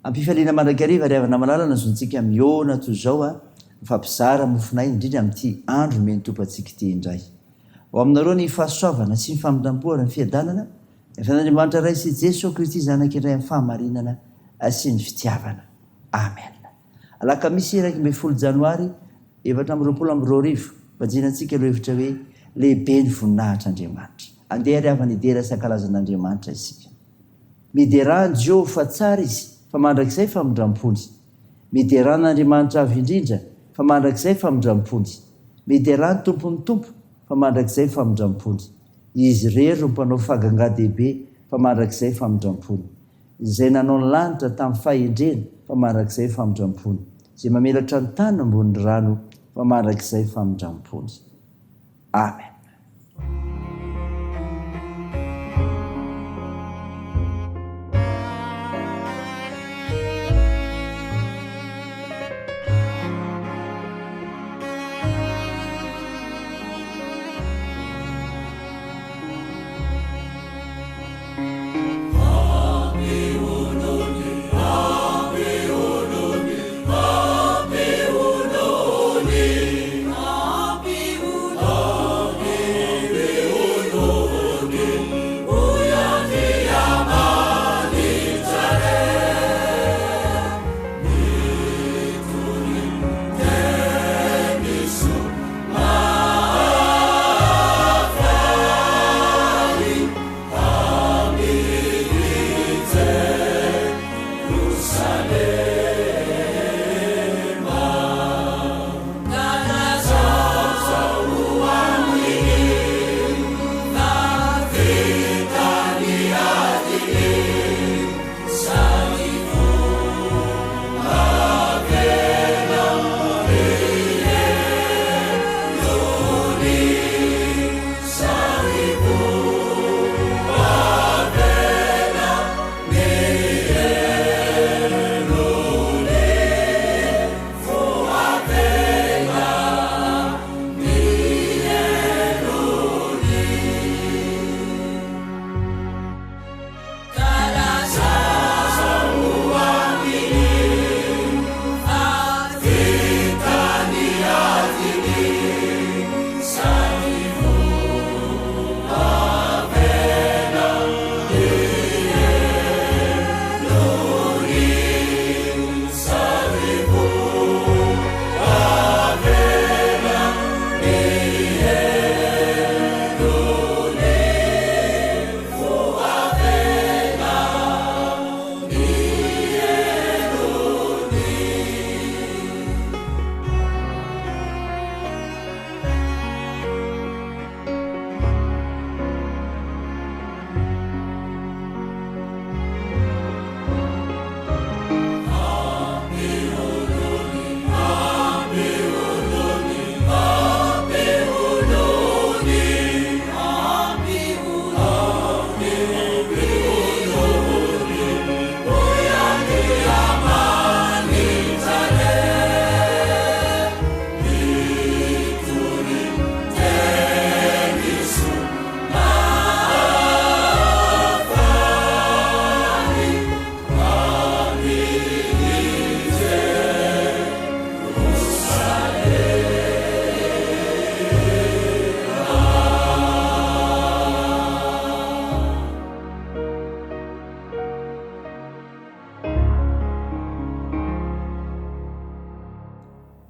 Ampifaliana mandrakariva ry havana malala nazontsika miona toy izao a mifampizara Mofonaina indrindra amin'ity andro meny tompo antsika ity indray. Ao aminareo ny fahasoavana sy ny famindrampoana ny fiadanana Efan'Andriamanitra ray sy Jesosy Kristy zanaka indray amin'ny fahamarinana sy ny fitiavana. Amen. Alakamisy 1 Janoary 2022 vajinantsika aloha hevitra hoe lehibe ny voninahitr'Andriamanitra. Andeha ry havana idera isan-kalazan'Andriamanitra isika. Miderany Jehova fa tsara izy fa mandrakizay famindrampony. Mideran'Andriamanitra avy indrindra fa mandrakizay famindrampony. Miderany tompony tompo fa mandrakizay famindrampony. Izy rery no mpanao faganga-dehibe fa mandrakizay famindrampony. Izay nanao ny lanitra tamin'ny fahendrena fa mandrakizay famindrampony. Izay mamelatra ny tany ambony rano fa mandrakizay famindrampony. Amen.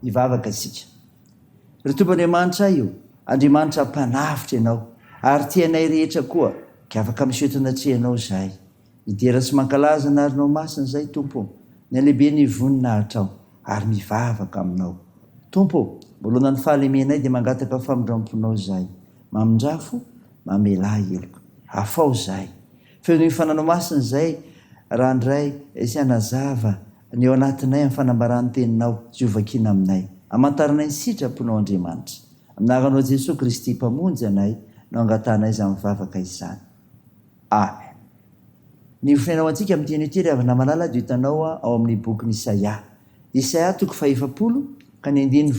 Ivavaka isika. Ry Tompon'Andriamanitra io, Andriamanitra mpanavitra ianao, ary tianay rehetra koa, ka afaka misoetonatrehanao zahay. Midera sy mankalaza narinao masina zay, Tompo, ny lehibe ny voninahitrao, ary mivavaka aminao. Tompo, mbolona ny fahalemenay dia mangataka famindramponao zahay. Mamindrafo, mamela heloko. Afao zahay. Feo ny fananao masina zay, raha andray sy anazava ny ao anatinay amin'ny fanambarany teninao sy ovakina aminay. Amantaranay ny sitraponao Andriamanitra. Aminaranao Jesosy Kristy mpamonjy anay no angatanay izany mivavaka izany. Amen. Ny finainao antsika amin'ny teny ity ry havana malala dia hitanao ao amin'ny boky Isaia. Isaia 40 ka ny 9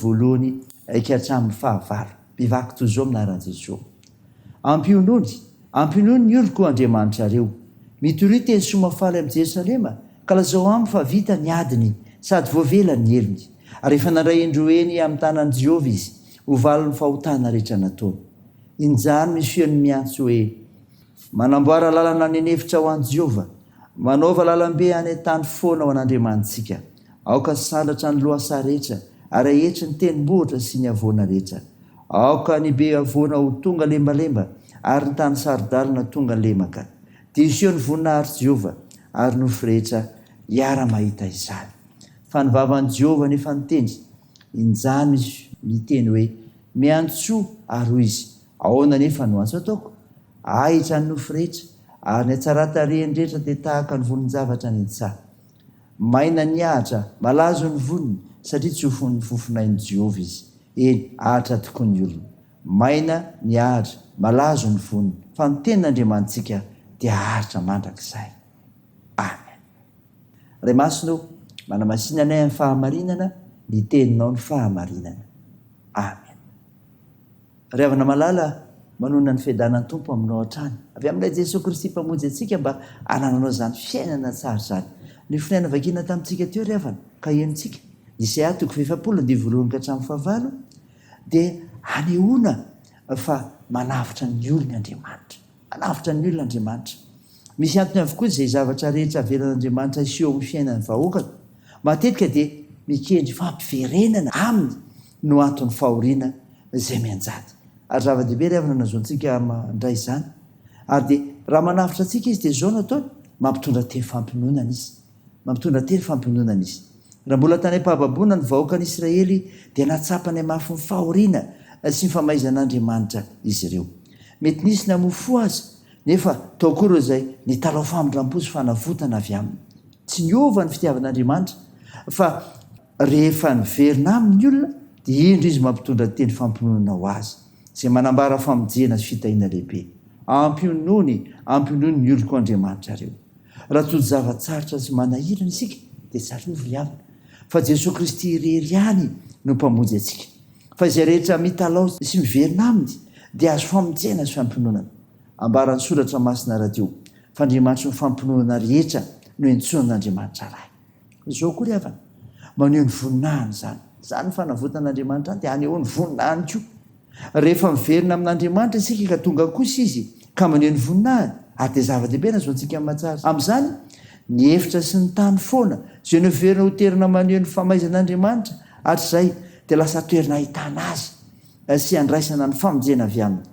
ka hatramin'ny 9. Mpivaky toy izao aminaran'i Jesosy. Ampionony ny oloko Andriamanitra reo. Mitority ny somafaly amin'ny Jerusalema ka lazao aminy fa vita ny adiny sady voavela ny heliny ary efa nandray endroeny amin'ny tanan'i Jehova izy hovalony fahotana rehetra nataony. Injany misy fiony miantso hoe manamboara lalana ny nevitra ho an'i Jehova, manaova lalambe any tany foana ho an'Andriamanitsika. Aoka sandratra ny loasa rehetra ary ahetry ny tendrombohitra sy ny avoana rehetra. Aoka ny be avoana ho tonga lembalemba ary ny tany sarodalina tonga lemaka. Diso ny voninahitry Jehova ary nofo rehetra hiara mahita izany. Fa ny vavan'i Jehova nefa nitendry, injany misy miteny hoe miantso ary hoy izy, ahoana nefa no antso ataoko? Ahitra ny nofo rehetra ary ny hatsaran-tarehiny rehetra dia tahaka ny vonin-javatra ny tsaha. Maina ny ahitra, malazo ny voniny satria tsy ho fofonain'i Jehova izy. Eny, ahitra tokoa ny olona. Maina ny ahitra, malazo ny voniny, fa ny tenin'Andriamanitsika dia ahitra mandrakizay. Amen. Ray masino, manamasinanay amin'ny fahamarinana, ny teninao ny fahamarinana. Amen. Ry havana malala, manona ny fiadanan'ny Tompo aminao hatrany. Avy amin'ilay Jesosy Kristy mpamonjy antsika mba hanananao zany fiainana tsara zany. Ny finaina vakina tamintsika teo ry havana, ka henontsika. Isaia 40:1-9 dia hanehoana fa manavitra ny olona Andriamanitra. Manavitra ny olona Andriamanitra. Misy antony avokoa izay zavatra rehetra avelan'Andriamanitra iseho amin'ny fiainan'ny vahoaka. Matetika dia mikendry fampiverenana aminy no antony fahoriana izay mianjady. Ary zava-dehibe ry havana nazontsika mandray izany. Ary dia raha manavitra antsika izy dia zao no ataony, mampitondra teny fampinonana izy. Mampitondra teny fampinonana izy. Raha mbola tany am-pahababoana ny vahoakan'Israely dia natsapany mafy ny fahoriana sy ny famaizan'Andriamanitra izy ireo. Mety nisy namofo azy, nefa taokoro izay ny talao famindram-po sy fanavotana avy aminy. Tsy niova ny fitiavan'Andriamanitra, fa rehefa niverina amin'ny olona dia indro izy mampitondra teny fampinonana ho azy, izay manambara famojena sy fitahiana lehibe. Ampionony ny oloko Andriamanitra ireo. Raha toy zavatsarotra sy manahirana isika dia tsarovy ry havana, fa Jesosy Kristy irery ihany no mpamonjy antsika. Fa izay rehetra mitalao sy miverina aminy dia azo famojena sy fampinonana. Ambaran'ny soratra masina radio, fa Andriamanitra ny fampinonana rehetra no entsoan'Andriamanitra ray. Izao koa ry havana, maneho ny voninahiny zany. Zany ny fanavotan'Andriamanitra any dia haneho ny voninahiny koa. Rehefa miverina amin'Andriamanitra isika ka tonga kosa izy ka maneho ny voninahiny, ary dia zava-dehibe nazontsika matsara. Amin'izany ny efitra sy ny tany foana izay noverina ho toerana maneho ny famaizan'Andriamanitra, hatr'izay dia lasa toerana ahitana azy sy andraisana ny famonjena avy aminy.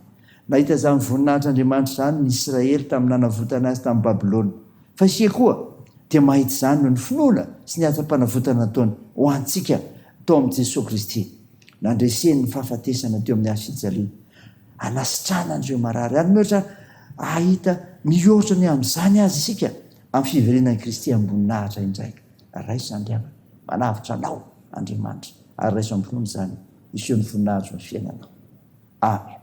Nahita izany voninahitr'Andriamanitra izany ny Israely tamin'ny nanavotana azy tamin'ny Babilôna. Fa isika koa dia mahita izany noho ny finoana sy ny asa-panavotana nataony ho antsika tao amin'i Jesosy Kristy. Nandreseny ny fahafatesana teo amin'ny hazo-fijaliana, anasitrana andreo marary. Ary mihoatra ahita mihoatra ny amin'izany azy isika amin'ny fiverenan'i Kristy amboninahitra indray. Raiso izany ry havana, manavitra anao Andriamanitra, ary raiso ampinono izany iseho ny voninahitra ny fiainanao. Amen.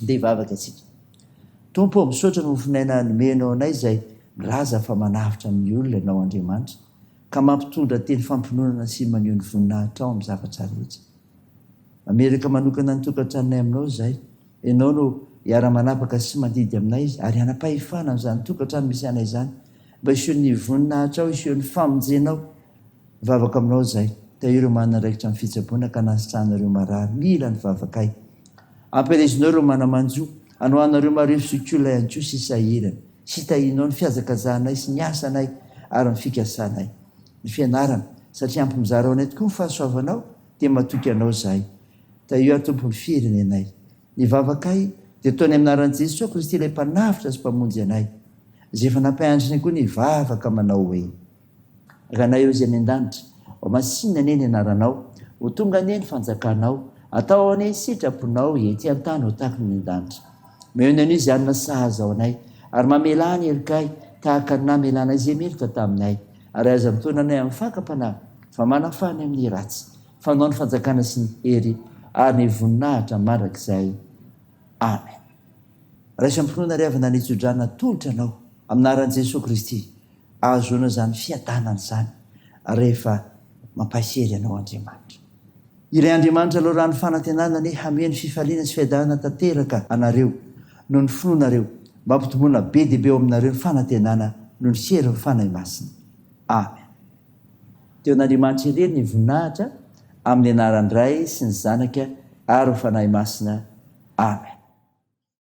Dia hivavaka antsika. Tompo, misaotra ny Mofonaina nomenao anay izay milaza fa manavitra amin'ny olona ianao Andriamanitra, ka mampitondra teny fampinonana sy maneho ny voninahitra ao amin'ny zavatra rehetra. Mameraka manokana ny tokantranonay aminao izay, ianao no hiara-manapaka sy mandidy aminay izy, ary hanapahefana amin'izany tokantrano misy anay izany, mba iseho ny voninahitra ao, iseho ny famonjenao. Vavaka aminao izay, ireo manana raikitra amin'ny fitsaboana ka nasitranareo marary, mila ny vavakay. Ampelezinao ireo manamanjo, anohanareo mareo fisokola ihany koa sy sahirana, sy hitahinao ny fiazakazahanay sy ny asanay ary ny fikasanay, ny fianarana, satria ampy mizara ao anay tokoa ny fahasoavanao dia matoky anao izahay. Io Tompony firenenay, ny vavakay dia ataony amin'ny anaran'i Jesosy Kristy ilay mpanavitra sy mpamonjy anay, izay efa nampahandriny koa ny vavaka manao hoe: ranay eo izay any an-danitra, ho masinina anie ny anaranao, ho tonga anie ny fanjakanao, atao anie ny sitraponao ety an-tany ho tahaka ny an-danitra. Mehona anio izy anona sahaza ao anay, ary mamela ny elikay tahaka ny namelanay izay meloka taminay, ary aza mitona anay amin'ny fakapanahy, fa manafany amin'ny ratsy, fanao ny fanjakana sy ny hery ary ny voninahitra mandrakizay. Amen. Raiso ampinoana ry havana nitsodrana tolotra anao amin'ny anaran'i Jesosy Kristy, ahazoana izany fiadanana izany rehefa mampahery anao Andriamanitra. Iray Andriamanitra aloha raha ny fanantenana hameny fifaliana sy fiadanana tanteraka anareo noho ny finoanareo, mampitomboana be dia be ao aminareo ny fanantenana noho ny sery ny fanahy masina. amen. Teo n'Andriamanitra irery ny voninahitra amin'ny anarandray sy ny zanaka ary ho fanahy masina. Amen.